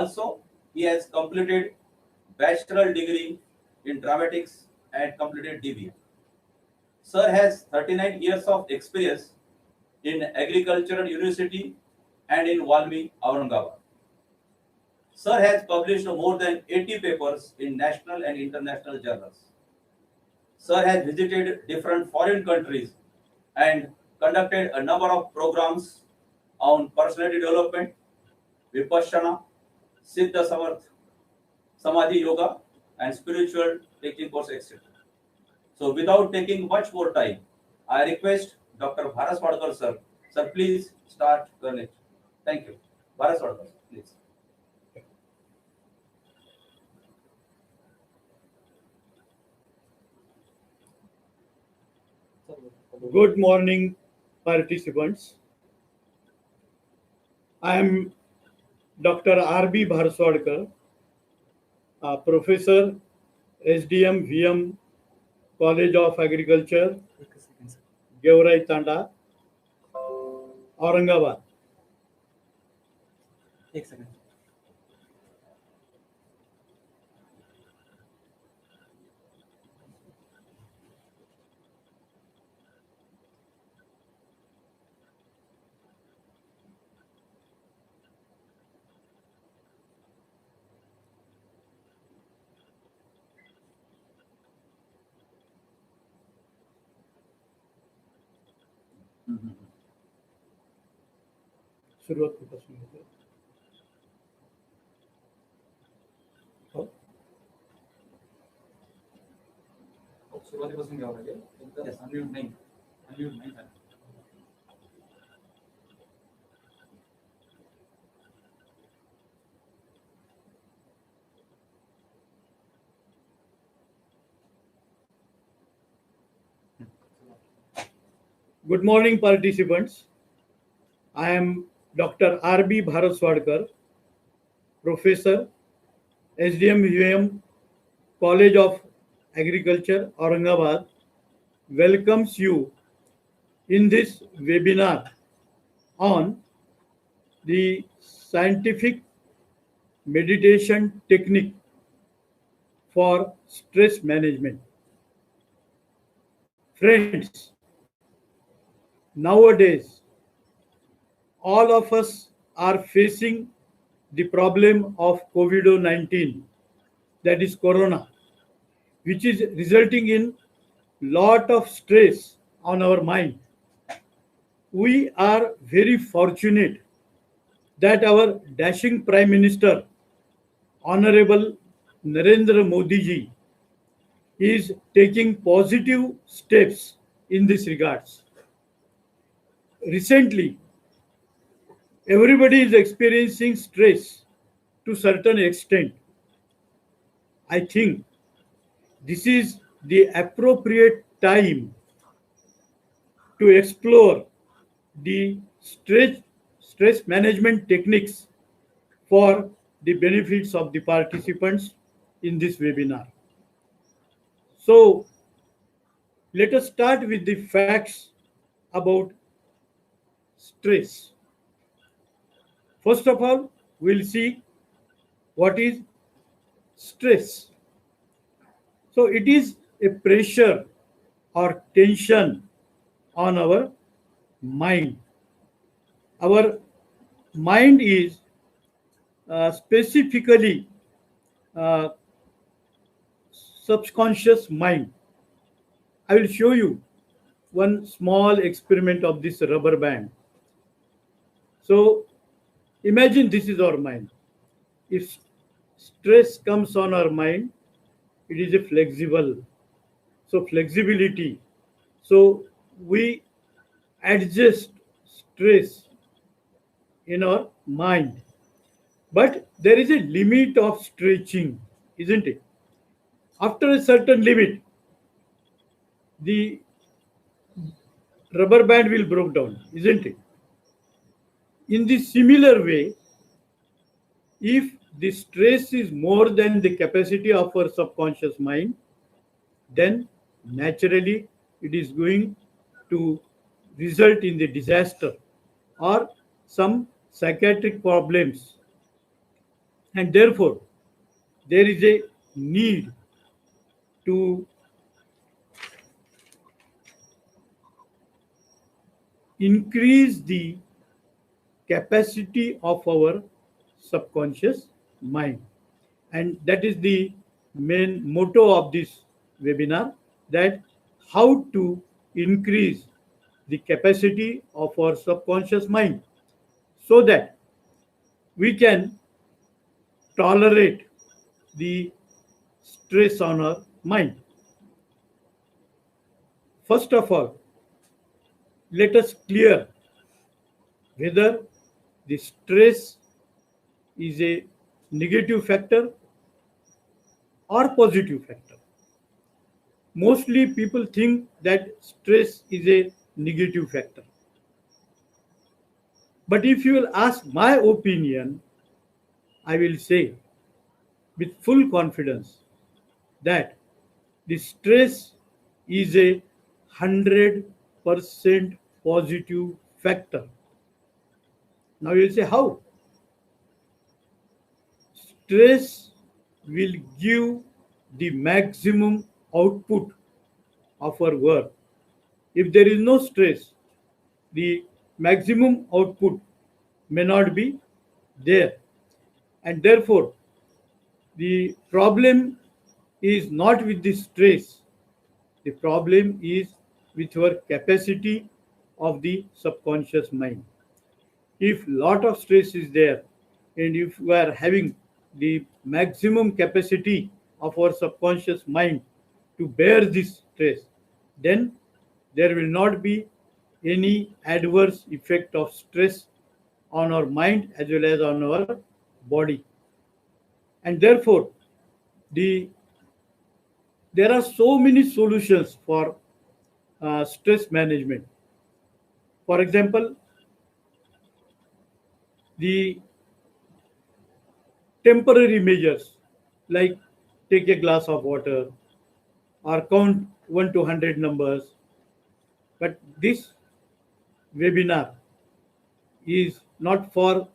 Also, he has completed bachelor degree in dramatics and completed DBA. Sir has 39 years of experience in Agricultural University and in Valmi, Aurangabad. Sir has published more than 80 papers in national and international journals. Sir has visited different foreign countries and conducted a number of programs on personality development, Vipassana, Siddha Samarth, Samadhi Yoga, and spiritual teaching course, etc. So, without taking much more time, I request Dr. Bharat Swadkar sir. Sir, please start your lecture. Thank you. Bharat Swadkar, please. Good morning, participants. I am Dr. R.B. Bharswadkar, Professor, SDM, VM, College of Agriculture, Geurai Tanda, Aurangabad. एक second. सुरुवात कुठपासून होते? हो? सुरुवातीपासून घ्यावं लागेल. एकदा unmute नाही झालं. Good morning, participants. I am Dr. R.B. Bharat Professor, SDM VM, College of Agriculture, Aurangabad, welcomes you in this webinar on the scientific meditation technique for stress management. Friends, nowadays, all of us are facing the problem of COVID-19, that is Corona, which is resulting in lot of stress on our mind. We are very fortunate that our dashing Prime Minister, Honorable Narendra Modi ji, is taking positive steps in this regards. Recently, everybody is experiencing stress to certain extent. I think this is the appropriate time to explore the stress management techniques for the benefits of the participants in this webinar. So let us start with the facts about stress. First of all, we'll see what is stress. So it is a pressure or tension on our mind. Our mind is specifically subconscious mind. I will show you one small experiment of this rubber band. So imagine this is our mind. If stress comes on our mind, it is a flexible. So flexibility. So we adjust stress in our mind. But there is a limit of stretching, isn't it? After a certain limit, the rubber band will break down, isn't it? In the similar way, if the stress is more than the capacity of our subconscious mind, then naturally it is going to result in the disaster or some psychiatric problems. And therefore, there is a need to increase the capacity of our subconscious mind. And that is the main motto of this webinar, that how to increase the capacity of our subconscious mind so that we can tolerate the stress on our mind. First of all, let us clear whether the stress is a negative factor or positive factor. Mostly people think that stress is a negative factor. But if you will ask my opinion, I will say with full confidence that the stress is a 100% positive factor. Now you will say, how? Stress will give the maximum output of our work. If there is no stress, the maximum output may not be there. And therefore, the problem is not with the stress. The problem is with our capacity of the subconscious mind. If lot of stress is there, and if we are having the maximum capacity of our subconscious mind to bear this stress, then there will not be any adverse effect of stress on our mind as well as on our body. And therefore, there are so many solutions for stress management. For example, the temporary measures like take a glass of water or count 1 to 100 numbers. But this webinar is not for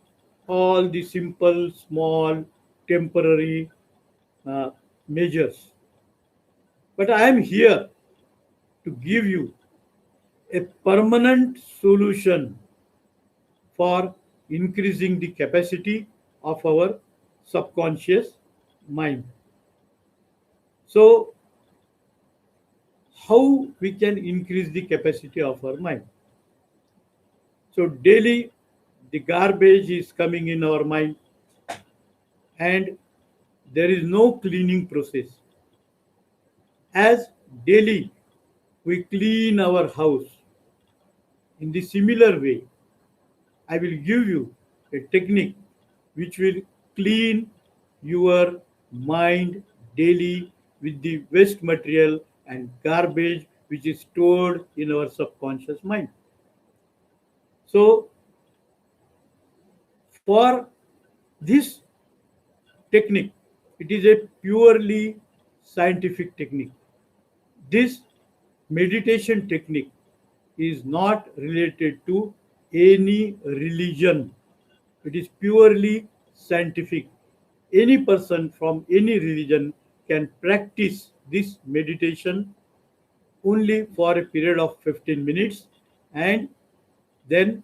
all the simple, small, temporary measures. But I am here to give you a permanent solution for increasing the capacity of our subconscious mind. So, how we can increase the capacity of our mind? So, daily the garbage is coming in our mind and there is no cleaning process. As daily we clean our house, in the similar way, I will give you a technique which will clean your mind daily with the waste material and garbage which is stored in our subconscious mind. So, for this technique, it is a purely scientific technique. This meditation technique is not related to any religion. It is purely scientific. Any person from any religion can practice this meditation only for a period of 15 minutes, and then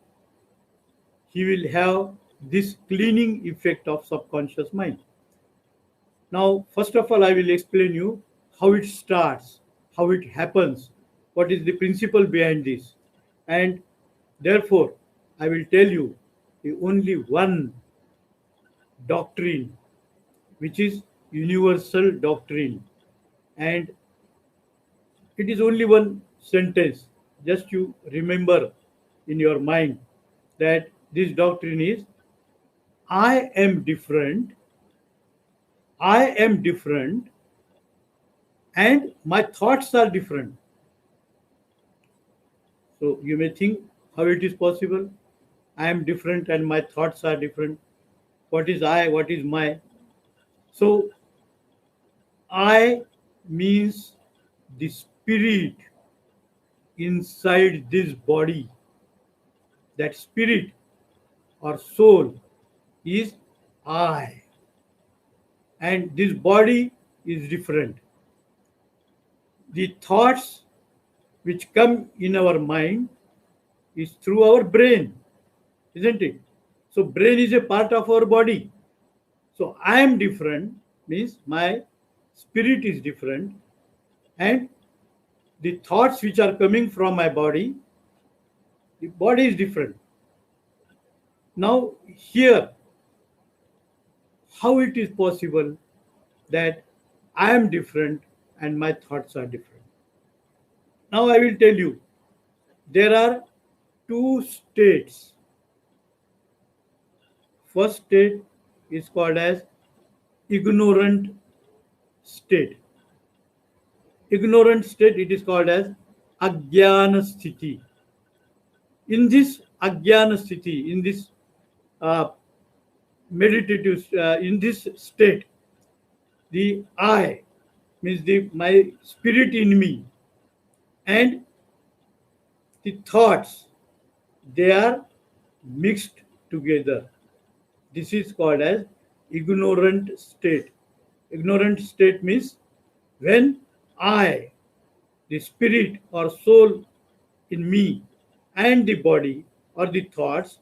he will have this cleaning effect of subconscious mind. Now, first of all, I will explain you how it starts, how it happens, what is the principle behind this. And therefore, I will tell you the only one doctrine which is universal doctrine, and it is only one sentence. Just you remember in your mind that this doctrine is I am different, I am different, and my thoughts are different. So you may think how it is possible. I am different and my thoughts are different. What is I? What is my? So I means the spirit inside this body. That spirit or soul is I. and this body is different. The thoughts which come in our mind is through our brain, isn't it? So brain is a part of our body. So I am different means my spirit is different, and the thoughts which are coming from my body, the body is different. Now here, how it is possible that I am different and my thoughts are different? Now I will tell you, there are two states. First state is called as ignorant state. Ignorant state, it is called as ajnana sthiti. In this ajnana sthiti, in this uh, meditative, in this state, the I means my spirit in me and the thoughts, they are mixed together. This is called as ignorant state. Ignorant state means when I, the spirit or soul in me, and the body or the thoughts,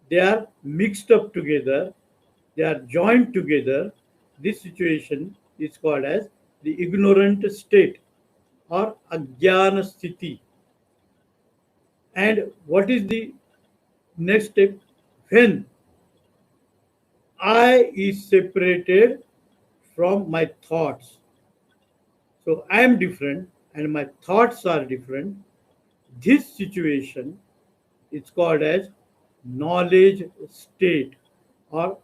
they are mixed up together, they are joined together. This situation is called as the ignorant state or ajnana sthiti. And what is the next step? When I is separated from my thoughts. So I am different and my thoughts are different. This situation is called as knowledge state or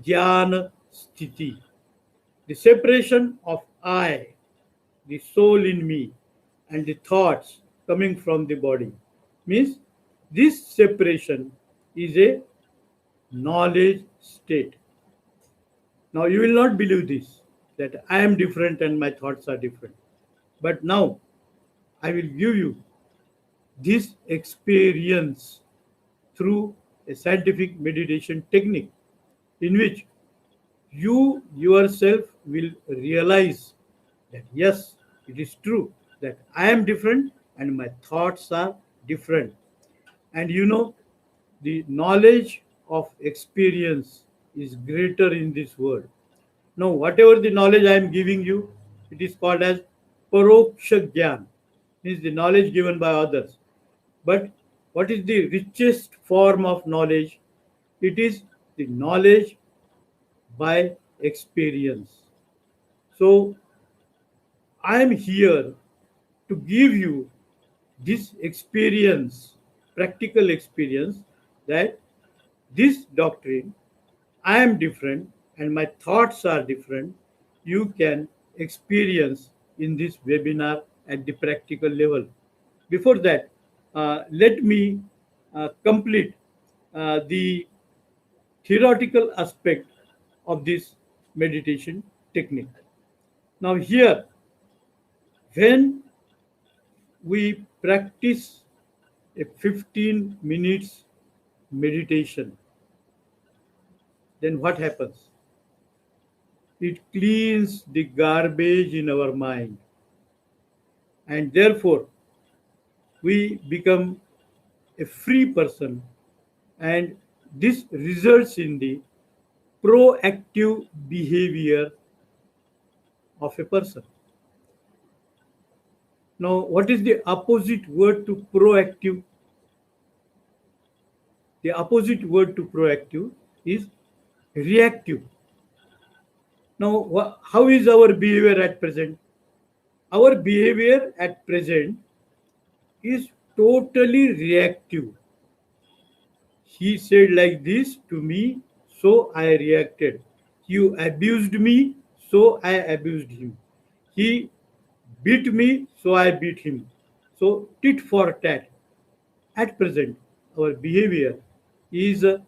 jnana sthiti. The separation of I, the soul in me, and the thoughts coming from the body means this separation is a knowledge state. Now you will not believe this, that I am different and my thoughts are different. But now I will give you this experience through a scientific meditation technique in which you yourself will realize that yes, it is true that I am different and my thoughts are different. And you know, the knowledge of experience is greater in this world. Now, whatever the knowledge I am giving you, it is called as paroksha gyan, means the knowledge given by others. But what is the richest form of knowledge? It is the knowledge by experience. So, I am here to give you this experience, practical experience, that this doctrine, I am different and my thoughts are different, you can experience in this webinar at the practical level. Before that, let me complete the theoretical aspect of this meditation technique. Now, here, when we practice a 15 minutes meditation, then what happens? It cleans the garbage in our mind, and therefore we become a free person, and this results in the proactive behavior of a person. Now, what is the opposite word to proactive? The opposite word to proactive is reactive. Now, how is our behavior at present? Our behavior at present is totally reactive. He said like this to me, so I reacted. You abused me, so I abused him. He beat me, so I beat him. So tit for tat. At present, our behavior is a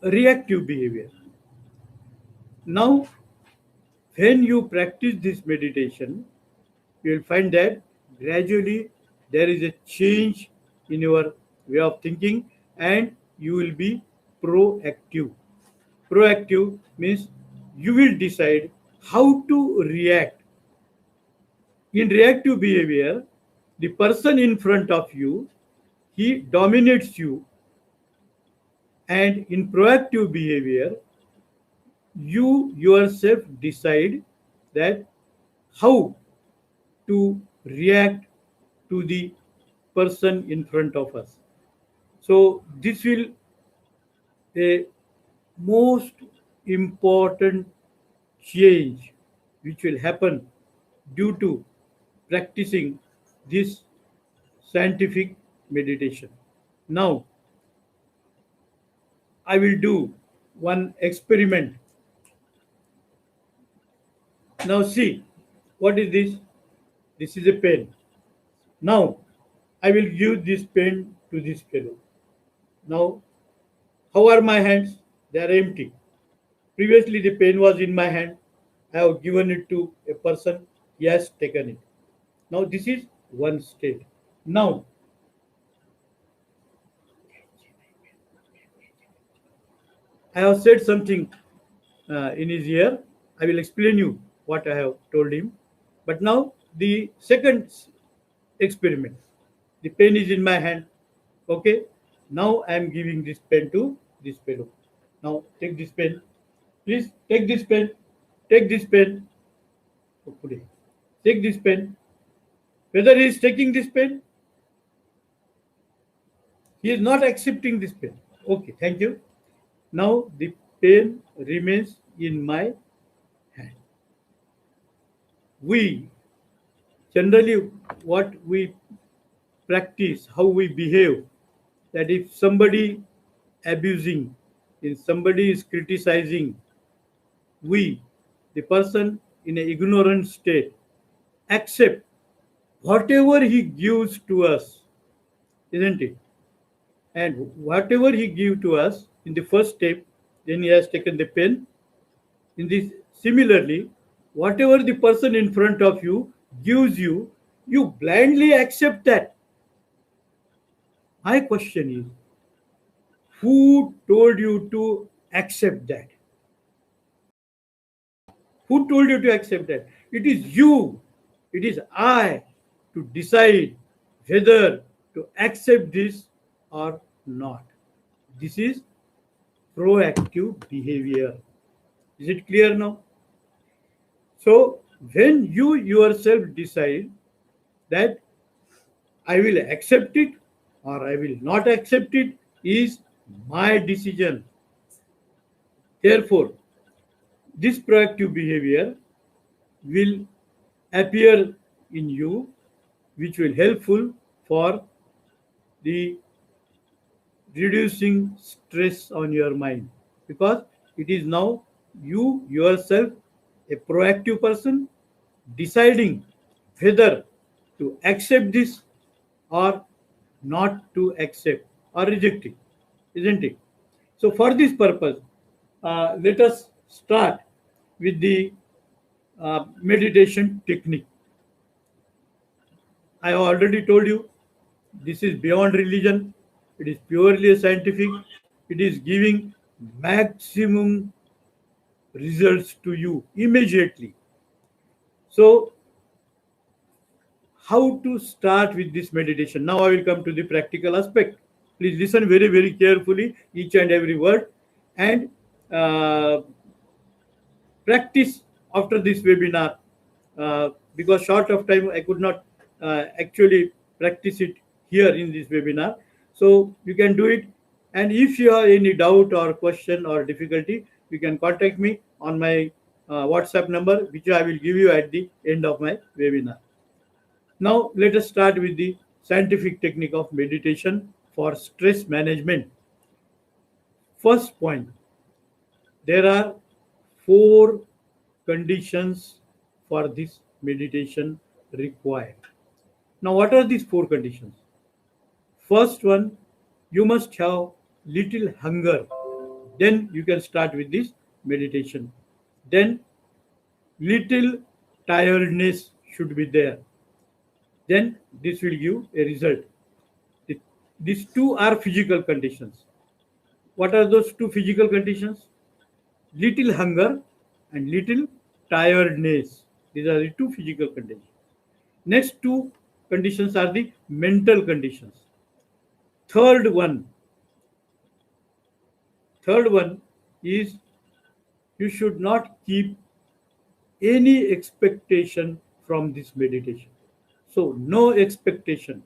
reactive behavior. Now, when you practice this meditation, you will find that gradually there is a change in your way of thinking and you will be proactive. Proactive means you will decide how to react. In reactive behavior, the person in front of you, he dominates you, and in proactive behavior, you yourself decide that how to react to the person in front of us. So this will a most important change which will happen due to practicing this scientific meditation. Now I will do one experiment. Now see, what is this? This is a pen. Now I will give this pen to this fellow. Now, how are my hands? They are empty. Previously the pen was in my hand. I have given it to a person. He has taken it. Now this is one state. Now I have said something in his ear. I will explain you what I have told him. But now the second experiment. The pen is in my hand. Okay. Now I am giving this pen to this fellow. Now take this pen. Please take this pen. Take this pen. Okay. Take this pen. Whether he is taking this pen, he is not accepting this pen. Okay, thank you. Now the pen remains in my hand. We generally what we practice, how we behave, that if somebody abusing, if somebody is criticizing, we, the person in an ignorant state, accept whatever he gives to us, isn't it? And whatever he gives to us in the first step, then he has taken the pen. In this, similarly, whatever the person in front of you gives you, you blindly accept that. My question is, who told you to accept that? Who told you to accept that? It is you, it is I to decide whether to accept this or not. This is proactive behavior. Is it clear now? So, when you yourself decide that I will accept it or I will not accept it, is my decision. Therefore, this proactive behavior will appear in you, which will helpful for the reducing stress on your mind, because it is now you yourself, a proactive person, deciding whether to accept this or not to accept or reject it, isn't it? So for this purpose, let us start with the meditation technique. I have already told you this is beyond religion. It is purely scientific. It is giving maximum results to you immediately. So, how to start with this meditation? Now I will come to the practical aspect. Please listen very, very carefully, each and every word, and practice after this webinar, because short of time I could not actually practice it here in this webinar. So you can do it, and if you have any doubt or question or difficulty, you can contact me on my WhatsApp number, which I will give you at the end of my webinar. Now let us start with the scientific technique of meditation for stress management. First point, there are 4 conditions for this meditation required. Now, what are these 4 conditions? First one, you must have little hunger. Then you can start with this meditation. Then little tiredness should be there. Then this will give a result. These 2 are physical conditions. What are those 2 physical conditions? Little hunger and little tiredness. These are the two physical conditions. Next two conditions are the mental conditions. Third one, third one is you should not keep any expectation from this meditation. So no expectation.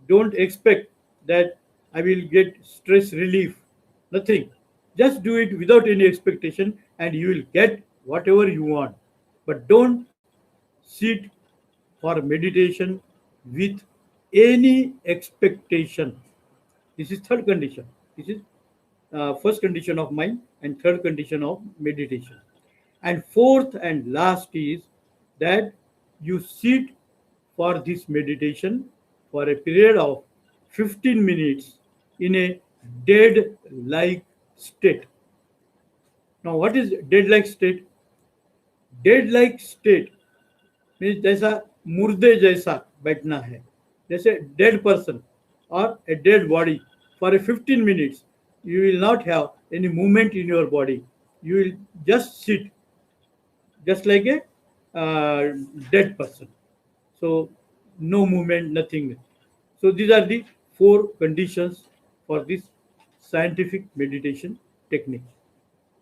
Don't expect that I will get stress relief. Nothing. Just do it without any expectation and you will get whatever you want. But don't sit for meditation with any expectation. This is third condition. This is first condition of mind and third condition of meditation. And fourth and last is that you sit for this meditation for a period of 15 minutes in a dead like state. Now, what is dead like state? Dead like state means जैसा मुर्दे जैसा बैठना है, जैसे dead person or a dead body for a 15 minutes you will not have any movement in your body. You will just sit just like a dead person. So no movement, nothing. So these are the four conditions for this scientific meditation technique.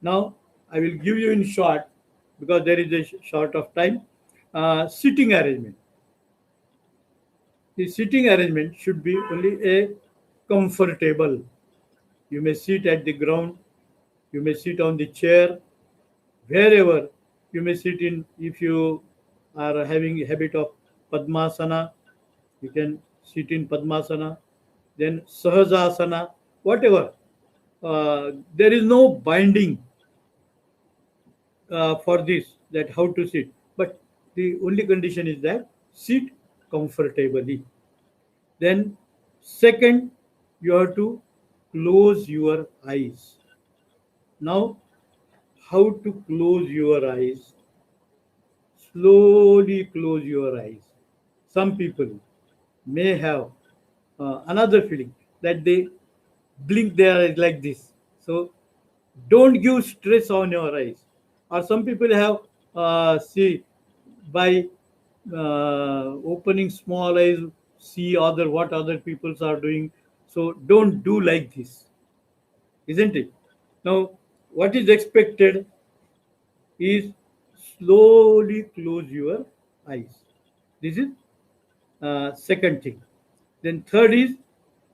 Now I will give you in short because there is a short of time. Sitting arrangement. The sitting arrangement should be only a comfortable. You may sit at the ground, you may sit on the chair, wherever you may sit in. If you are having a habit of Padmasana, you can sit in Padmasana, then Sahajasana, whatever. There is no binding for this, that how to sit. But the only condition is that sit comfortably. Then second, you have to close your eyes. Now, how to close your eyes? Slowly close your eyes. Some people may have another feeling that they blink their eyes like this. So don't give stress on your eyes. Or some people have see by opening small eyes, see other what other peoples are doing. So don't do like this, isn't it? Now, what is expected is slowly close your eyes. This is second thing. Then third is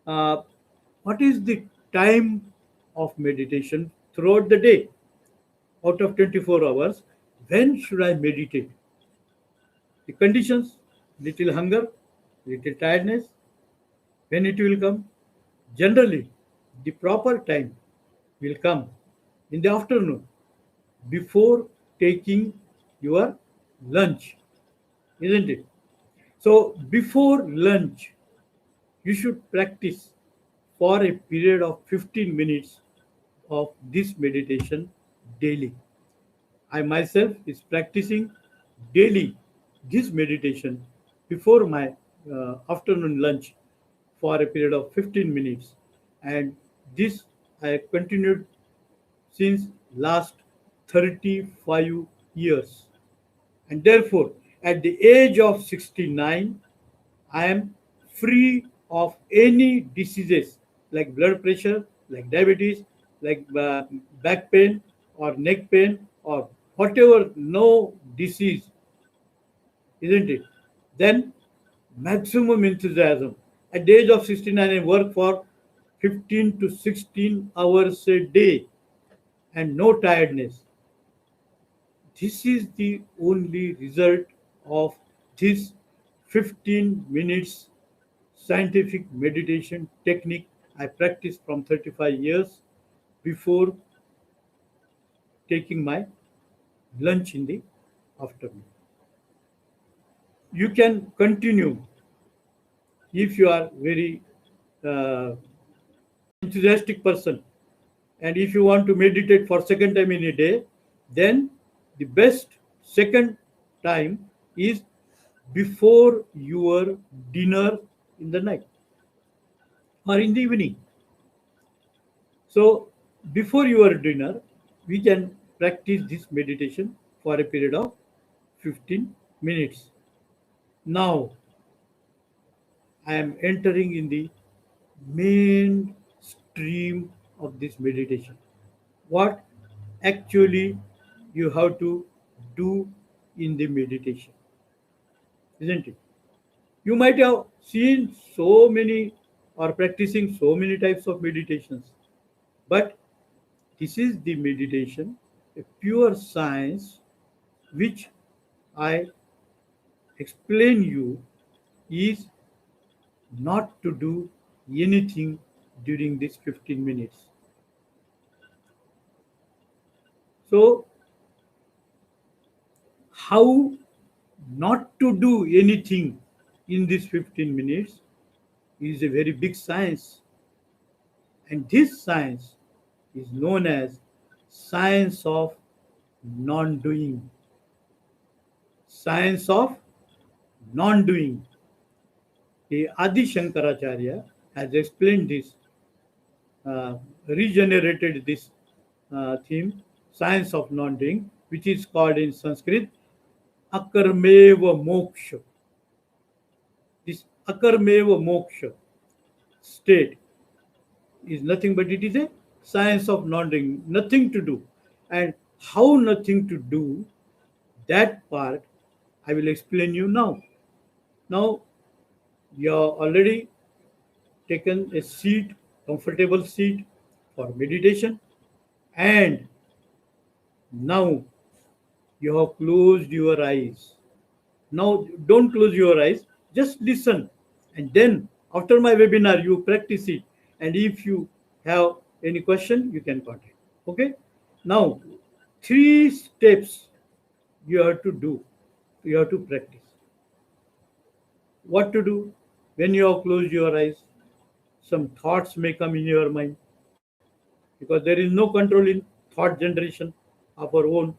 what is the time of meditation throughout the day? Out of 24 hours, when should I meditate? The conditions, little hunger, little tiredness, when it will come? Generally, the proper time will come in the afternoon before taking your lunch, isn't it? So before lunch, you should practice for a period of 15 minutes of this meditation daily. I myself is practicing daily this meditation before my afternoon lunch for a period of 15 minutes, and this I have continued since last 35 years. And therefore, at the age of 69, I am free of any diseases like blood pressure, like diabetes, like back pain or neck pain or whatever, no disease, isn't it? Then maximum enthusiasm. At the age of 69, I work for 15 to 16 hours a day and no tiredness. This is the only result of this 15 minutes scientific meditation technique I practiced from 35 years before taking my lunch in the afternoon. You can continue if you are very enthusiastic person, and if you want to meditate for second time in a day, then the best second time is before your dinner in the night or in the evening. So before your dinner, we can practice this meditation for a period of 15 minutes. Now, I am entering in the main stream of this meditation. What actually you have to do in the meditation, isn't it? You might have seen so many or practicing so many types of meditations, but this is the meditation, a pure science, which I explain you is not to do anything during this 15 minutes. So, how not to do anything in this 15 minutes is a very big science. And this science is known as science of non-doing. Science of non-doing. The Adi Shankaracharya has explained this, regenerated this theme, science of non-doing, which is called in Sanskrit Akarmeva Moksha. This Akarmeva Moksha state is nothing but it is a science of non-doing, nothing to do. And how nothing to do, that part I will explain you now. Now, you have already taken a seat, comfortable seat for meditation, and now you have closed your eyes. Now, don't close your eyes, just listen, and then after my webinar, you practice it. And if you have any question, you can contact. Okay? Now, 3 steps you have to do, you have to practice. What to do when you have closed your eyes? Some thoughts may come in your mind because there is no control in thought generation of our own.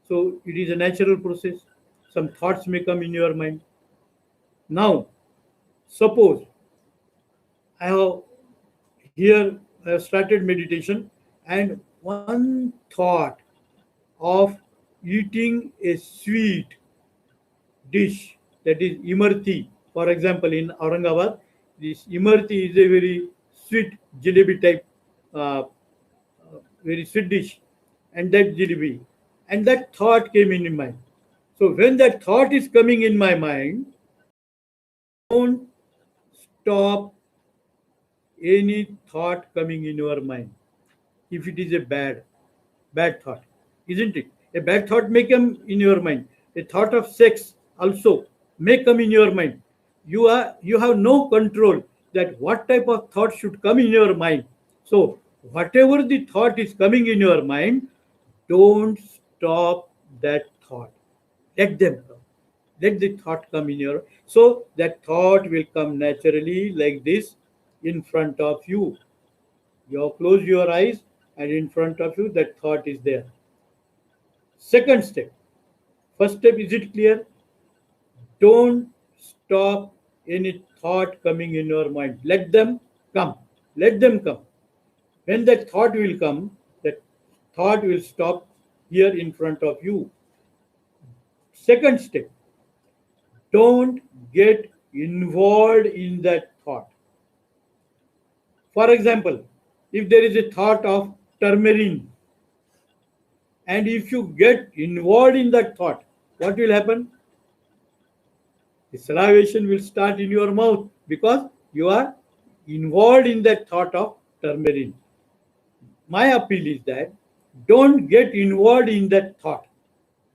So it is a natural process. Some thoughts may come in your mind. Now, suppose I have started meditation, and one thought of eating a sweet dish, that is imarti. For example, in Aurangabad, this imarti is a very sweet jalebi type, very sweet dish, and that jalebi, and that thought came in my mind. So when that thought is coming in my mind, don't stop any thought coming in your mind. If it is a bad thought, isn't it? A bad thought may come in your mind. A thought of sex also may come in your mind. You have no control that what type of thought should come in your mind. So whatever the thought is coming in your mind, don't stop that thought. Let them come. Let the thought come in your, so that thought will come naturally like this in front of you. You close your eyes, and in front of you that thought is there. Second step. First step, is it clear? Don't stop any thought coming in your mind. Let them come. Let them come. When that thought will come, that thought will stop here in front of you. Second step, don't get involved in that thought. For example, if there is a thought of turmeric, and if you get involved in that thought, what will happen? The salivation will start in your mouth because you are involved in that thought of turmeric. My appeal is that don't get involved in that thought.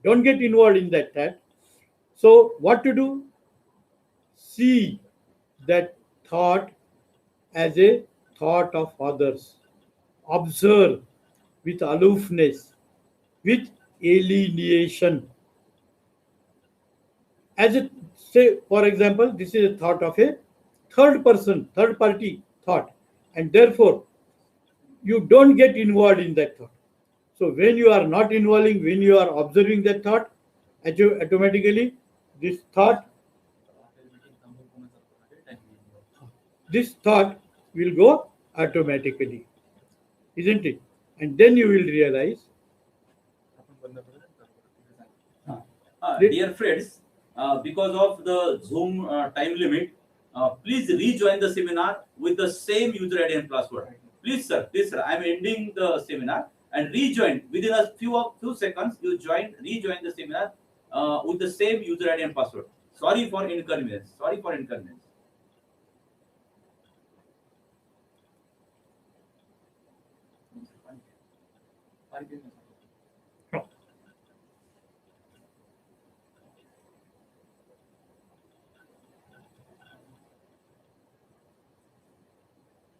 Don't get involved in that thought. So what to do? See that thought as a thought of others. Observe with aloofness, with alienation. As a, say, for example, this is a thought of a third person, third party thought, and therefore you don't get involved in that thought. So when you are not involving, when you are observing that thought, automatically this thought will go automatically, isn't it? And then you will realize Dear friends, because of the Zoom time limit, please rejoin the seminar with the same user ID and password. Please, sir, I am ending the seminar and rejoin within a few seconds. You rejoin the seminar with the same user ID and password. Sorry for inconvenience. Sorry for inconvenience.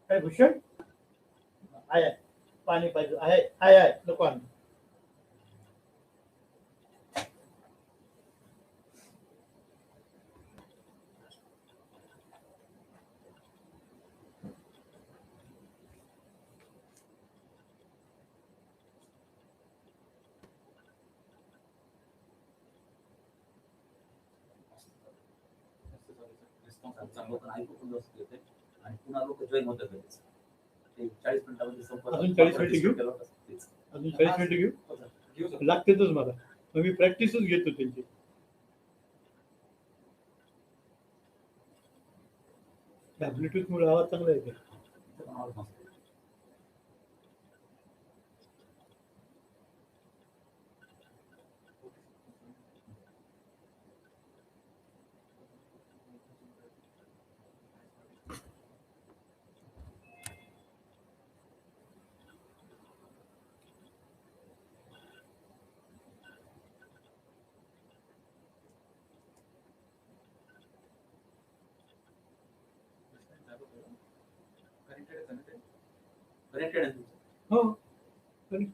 काय भूषण आहे पाणी पाहिजे आहे नको आणू. चांगलं पण ऐकू पण व्यवस्थित येते आणि पुन्हा लोक जॉईन होतात लगेच. ते 40 मिनिटामध्ये संपत. अजून 40 मिनिटं घेऊ? अजून 40 मिनिटं घेऊ लागतेच मला. मग मी प्रॅक्टिसच घेतो त्यांची. ब्लूटूथ मुळे आवाज चांगला येते. कनेक्टेड आहे. हो कनेक्ट.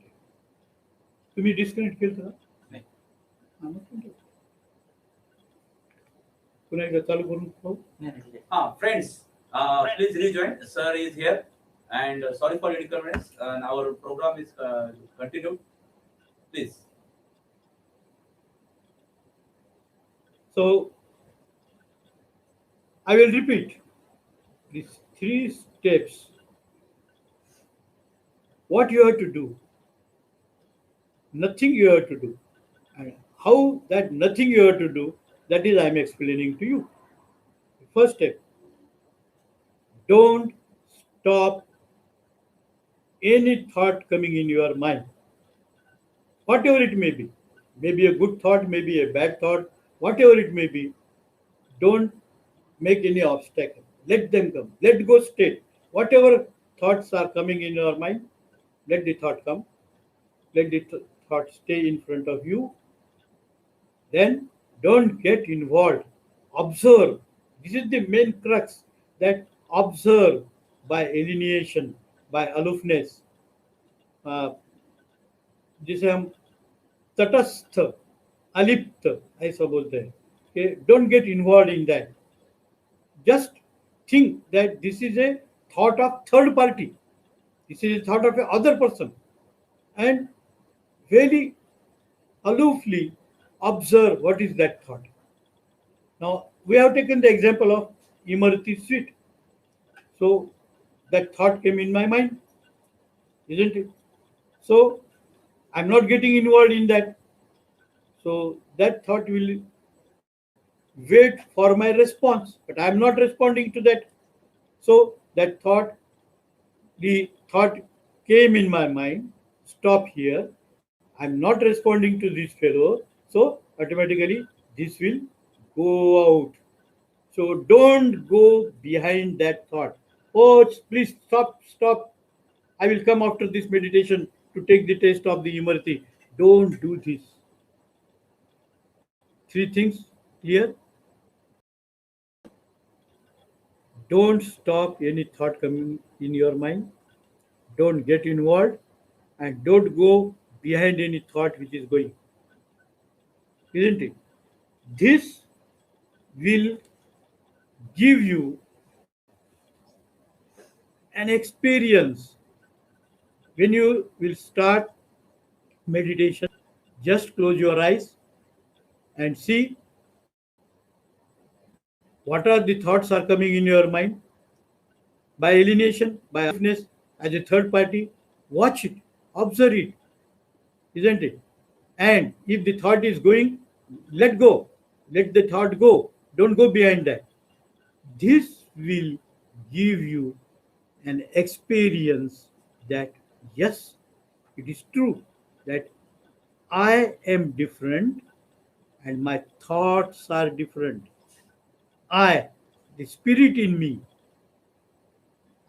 तुम्ही डिस्कनेक्ट केलं का? नाही. पुन्हा एकदा चालू करून पाहू. Friends, please rejoin. Sir is here, and sorry for inconvenience. And our program is continued. Please. So I will repeat these 3 steps. What you have to do, nothing you have to do, and how that nothing you have to do, that is I am explaining to you. First step, don't stop any thought coming in your mind, whatever it may be. Maybe a good thought, maybe a bad thought, whatever it may be. Don't make any obstacle. Let them come. Let go straight. Whatever thoughts are coming in your mind, let the thought come. Let the thought stay in front of you. Then don't get involved. Observe. This is the main crux, that observe by alienation, by aloofness. जिसे हम तटस्थ अलिप्त ऐसा बोलते हैं कि don't get involved in that. Just think that this is a thought of third party. This is a thought of a other person, and very aloofly observe what is that thought. Now we have taken the example of Imarati sweet. So that thought came in my mind, isn't it? So I'm not getting involved in that. So that thought will wait for my response, but I'm not responding to that. So that thought, the thought came in my mind, stop here. I'm not responding to this fellow. So automatically this will go out. So don't go behind that thought. Oh, please stop. I will come after this meditation to take the taste of the Imarti. Don't do this. 3 things clear? Don't stop any thought coming in your mind. Don't get involved, and don't go behind any thought which is going. Isn't it? This will give you an experience. When you will start meditation, just close your eyes and see what are the thoughts are coming in your mind. By alienation, by aloofness, as a third party, watch it, observe it, isn't it? And if the thought is going, let go. Let the thought go. Don't go behind that. This will give you an experience that, yes, it is true that I am different and my thoughts are different. I, the spirit in me,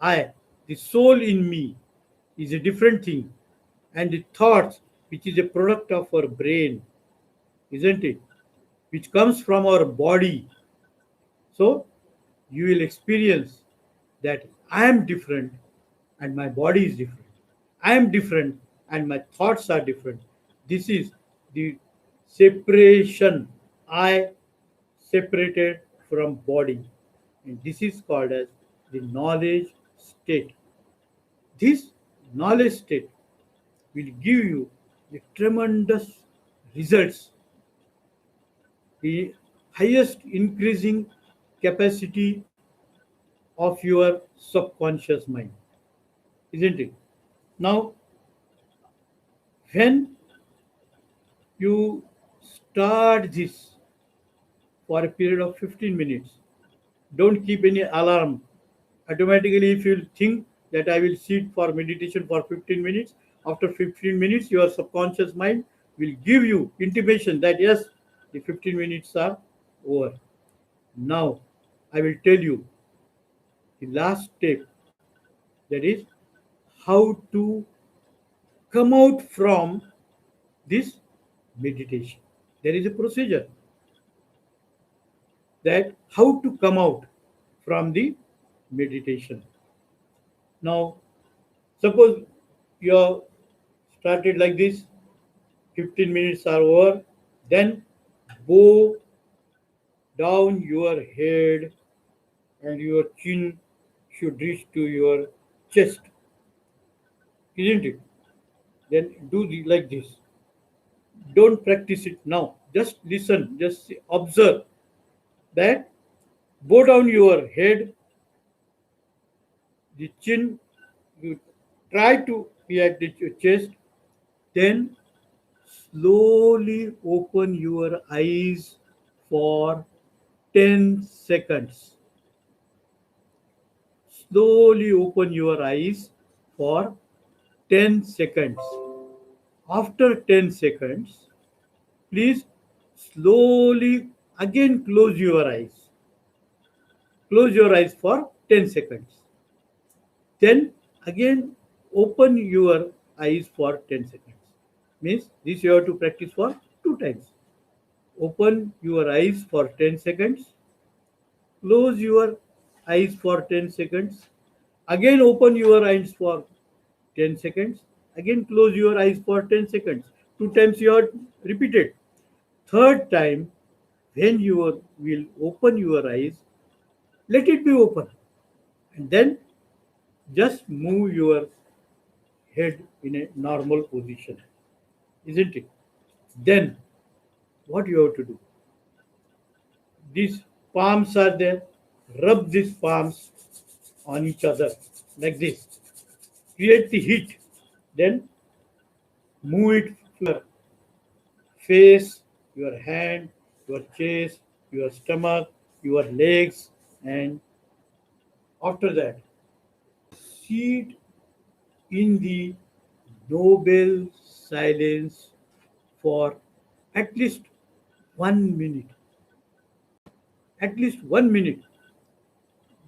I, the soul in me, is a different thing. And the thoughts, which is a product of our brain, isn't it? Which comes from our body. So you will experience that I am different and my body is different. I am different and my thoughts are different. This is the separation. I separated from body. And this is called as the knowledge state. This knowledge state will give you the tremendous results, the highest increasing capacity of your subconscious mind, isn't it? Now, when you start this for a period of 15 minutes, don't keep any alarm. Automatically, if you think that I will sit for meditation for 15 minutes, after 15 minutes, your subconscious mind will give you intimation that yes, the 15 minutes are over. Now, I will tell you the last step, that is how to come out from this meditation. There is a procedure that how to come out from the meditation. Now, suppose you have started like this, 15 minutes are over, then bow down your head and your chin should reach to your chest, isn't it? Then do like this. Don't practice it now. Just listen, just observe that. Bow down your head, the chin, you try to be at the chest, then slowly open your eyes for 10 seconds. Slowly open your eyes for 10 seconds. After 10 seconds, please slowly again close your eyes. Close your eyes for 10 seconds. Then again open your eyes for 10 seconds. Means this you have to practice for 2 times. Open your eyes for 10 seconds. Close your eyes for 10 seconds. Again open your eyes for 10 seconds. Again close your eyes for 10 seconds. 2 times you are repeated. Third time, when you will open your eyes, let it be open. And then just move your head in a normal position, isn't it? Then what you have to do? These palms are there. Rub these palms on each other like this. Create the heat. Then move it to your face, your hand, your chest, your stomach, your legs, and after that, sit in the noble silence for at least 1 minute. At least 1 minute.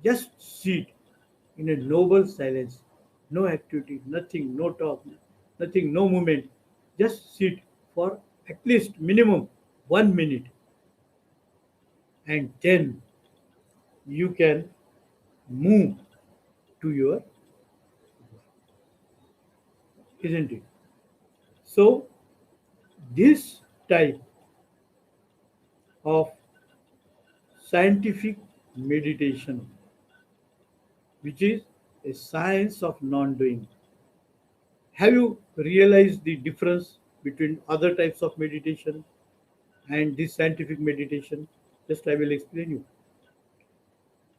Just sit in a noble silence. No activity, nothing, no talk, nothing, no movement. Just sit for at least minimum 1 minute. And then you can move to your, isn't it? So this type of scientific meditation, which is a science of non-doing. Have you realized the difference between other types of meditation and this scientific meditation? Just I will explain you.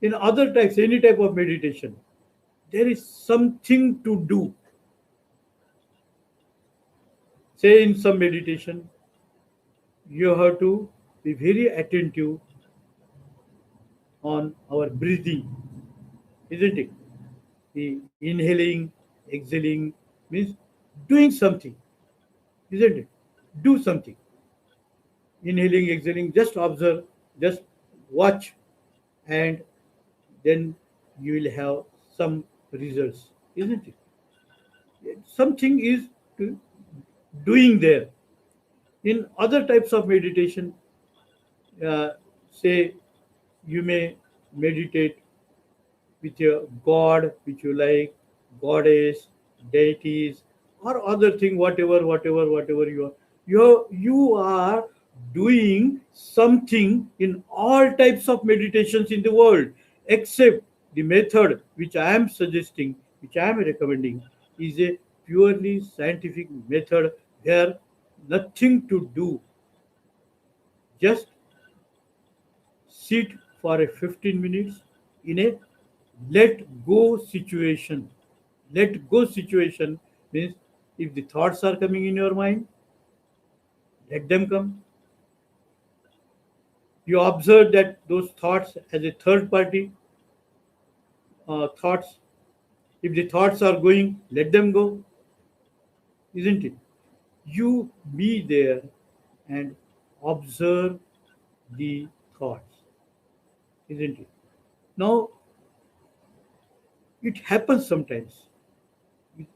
In other types, any type of meditation, there is something to do. Say in some meditation, you have to be very attentive on our breathing, isn't it? The inhaling, exhaling means doing something, isn't it? Do something. Inhaling, exhaling, just observe, just watch, and then you will have some results, isn't it? Something is doing there. In other types of meditation, uh, say you may meditate with your god which you like, goddess, deities, or other thing, whatever you are. You are doing something in all types of meditations in the world, except the method which I am suggesting, which I am recommending, is a purely scientific method where nothing to do, just sit for a 15 minutes in a let go situation. Let go situation means if the thoughts are coming in your mind, let them come. You observe that those thoughts as a third party thoughts. If the thoughts are going, let them go, isn't it? You be there and observe the thoughts, isn't it? Now, it happens sometimes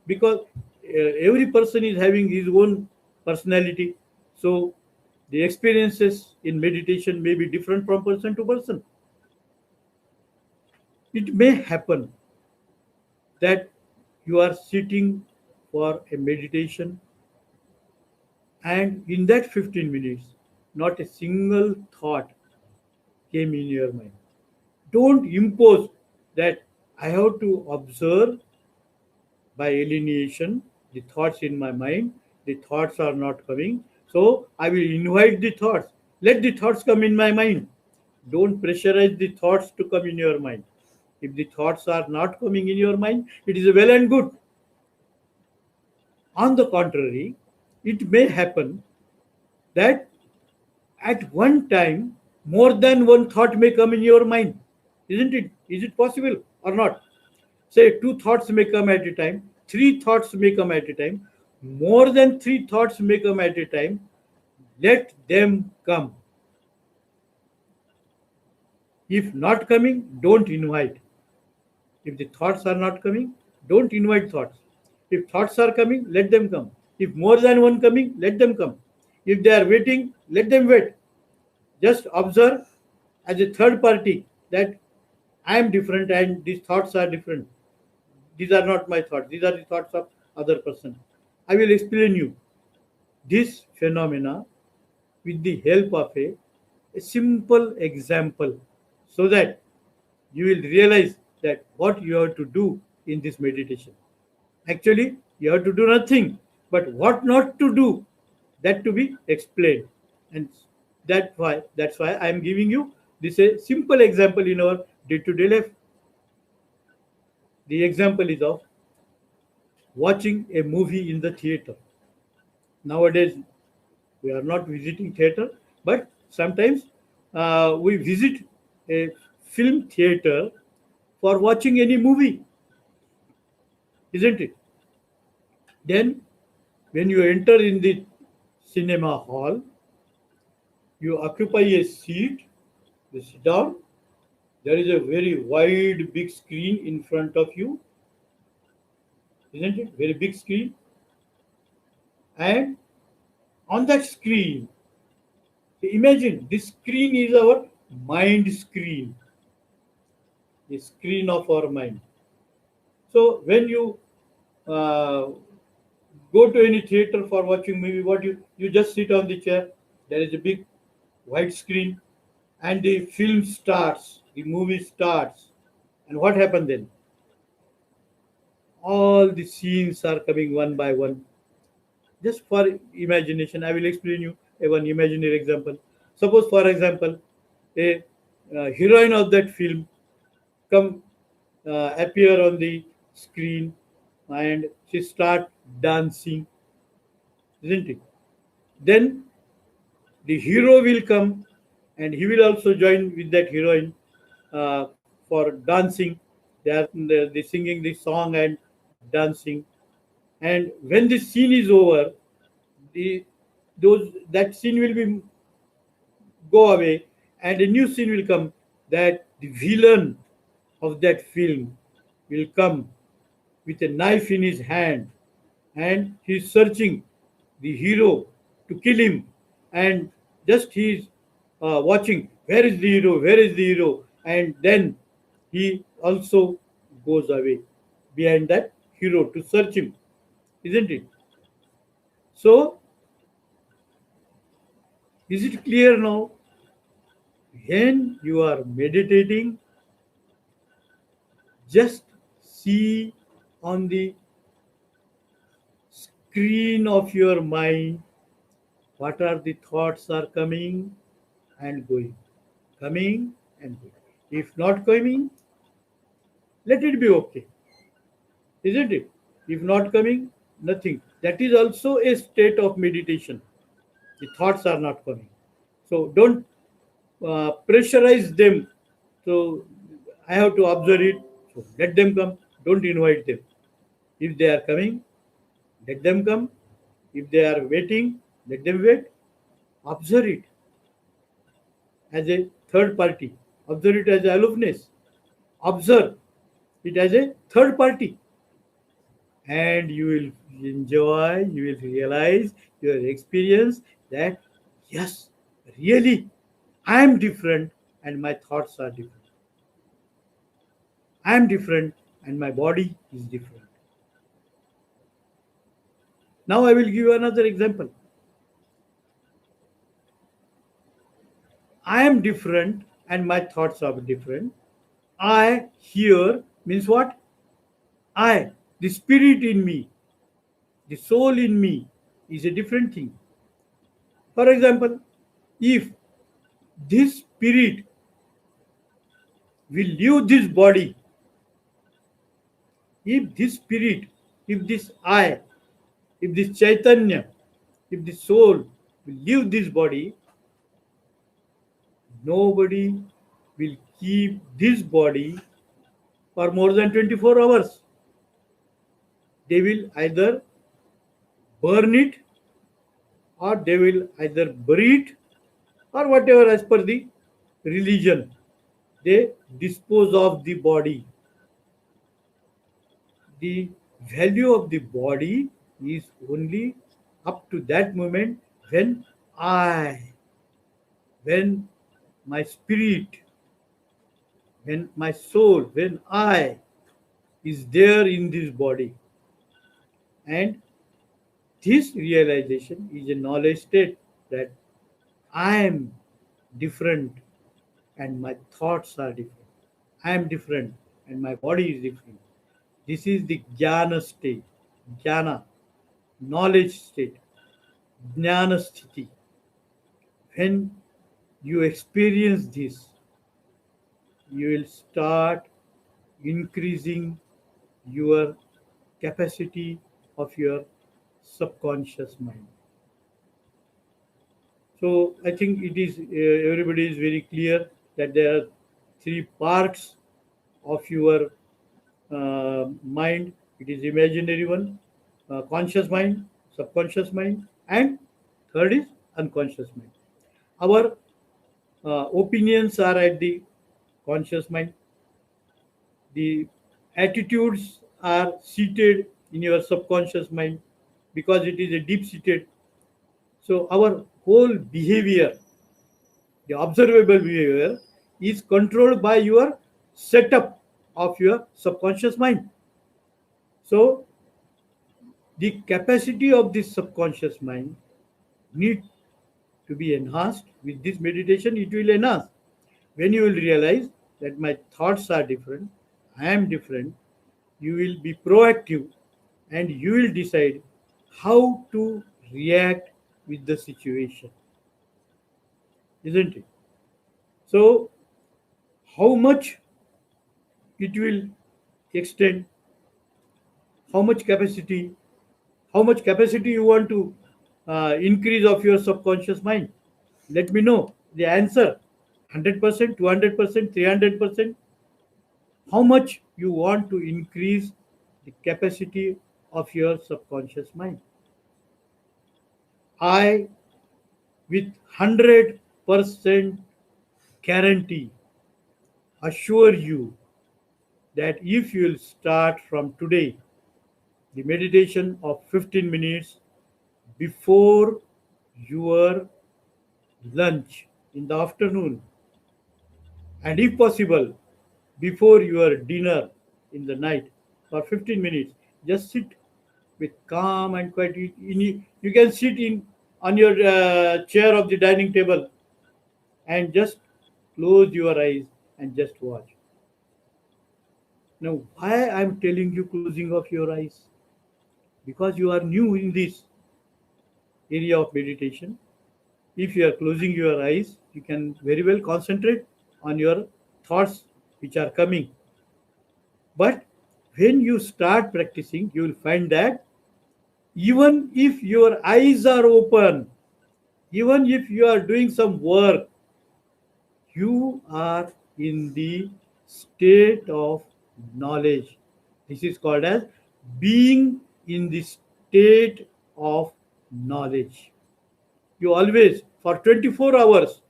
because every person is having his own personality. So the experiences in meditation may be different from person to person. It may happen that you are sitting for a meditation, and in that 15 minutes not a single thought came in your mind. Don't impose that I have to observe by alienation the thoughts in my mind. The thoughts are not coming, so I will invite the thoughts. Let the thoughts come in my mind. Don't pressurize the thoughts to come in your mind. If the thoughts are not coming in your mind, it is well and good. On the contrary, it may happen that at one time more than one thought may come in your mind, isn't it? Is it possible or not? Say two thoughts may come at a time, three thoughts may come at a time, more than three thoughts may come at a time. Let them come. If not coming, don't invite. If the thoughts are not coming, don't invite thoughts. If thoughts are coming, let them come. If more than one coming, let them come. If they are waiting, let them wait. Just observe as a third party that I am different and these thoughts are different. These are not my thoughts. These are the thoughts of other person. I will explain you this phenomena with the help of a simple example so that you will realize that what you have to do in this meditation. Actually, you have to do nothing, but what not to do, that to be explained. And that's why I am giving you this a simple example in our day-to-day life. The example is of watching a movie in the theater. Nowadays, we are not visiting theater, but sometimes we visit a film theater for watching any movie, isn't it? Then, when you enter in the cinema hall, you occupy a seat, you sit down. There is a very wide, big screen in front of you, isn't it? Very big screen. And on that screen, imagine this screen is our mind screen, the screen of our mind. So when you uh, go to any theater for watching movie, what you just sit on the chair. There is a big white screen, and the film starts, the movie starts, and what happened then? All the scenes are coming one by one. Just for imagination, I will explain you a one imaginary example. Suppose, for example, a heroine of that film come appear on the screen and she start dancing. isn't it? Then the hero will come and he will also join with that heroine for dancing. They singing the song and dancing. And when the scene is over, the those that scene will be go away, and a new scene will come, that the villain of that film will come with a knife in his hand, and he's searching the hero to kill him, and just he's watching, where is the hero, where is the hero, and then he also goes away behind that hero to search him, isn't it? So is it clear now? When you are meditating, just see on the screen of your mind what are the thoughts are coming and going, coming and going. If not coming, let it be okay, isn't it? If not coming, nothing. That is also a state of meditation. The thoughts are not coming. So don't pressurize them. So I have to observe it. So let them come. Don't invite them. If they are coming, let them come. If they are waiting, let them wait. Observe it as a third party. Observe it as aloofness. Observe it as a third party. And you will enjoy, you will realize your experience that yes, really, I am different and my thoughts are different. I am different and my body is different. Now I will give you another example. I am different and my thoughts are different. I here means what? I, the spirit in me, the soul in me is a different thing. For example, if this spirit will leave this body, if this spirit, if this I, if this Chaitanya, if the soul will leave this body, nobody will keep this body for more than 24 hours. They will either burn it or they will either bury it or whatever as per the religion. They dispose of the body. The value of the body is only up to that moment when when my spirit, when my soul, when I is there in this body. And this realization is a knowledge state that I am different and my thoughts are different. I am different and my body is different. This is the jnana state, jnana, knowledge state, jnana sthiti. When you experience this, you will start increasing your capacity of your subconscious mind. So I think it is everybody is very clear that there are three parts of your mind. It is imaginary one, conscious mind, subconscious mind, and third is unconscious mind. Our opinions are at the conscious mind. The attitudes are seated in your subconscious mind because it is a deep seated. So our whole behavior, the observable behavior, is controlled by your setup of your subconscious mind. So the capacity of this subconscious mind need to be enhanced. With this meditation, it will enhance. When you will realize that my thoughts are different, I am different, you will be proactive and you will decide how to react with the situation, isn't it? So, how much it will extend, how much capacity you want to increase of your subconscious mind? Let me know the answer. 100%, 200%, 300%. How much you want to increase the capacity of your subconscious mind? I, with 100% guarantee, assure you that if you will start from today the meditation of 15 minutes before your lunch in the afternoon, and if possible before your dinner in the night for 15 minutes, just sit with calm and quiet. You can sit in on your chair of the dining table and just close your eyes and just watch. Now, why I'm telling you closing of your eyes? Because you are new in this area of meditation. If you are closing your eyes, you can very well concentrate on your thoughts which are coming. But when you start practicing, you will find that even if your eyes are open, even if you are doing some work, you are in the state of knowledge. This is called as being in the state of knowledge. You always, for 24 hours,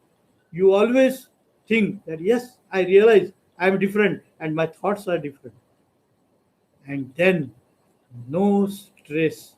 you always think that yes, I realize I am different and my thoughts are different. And then no stress,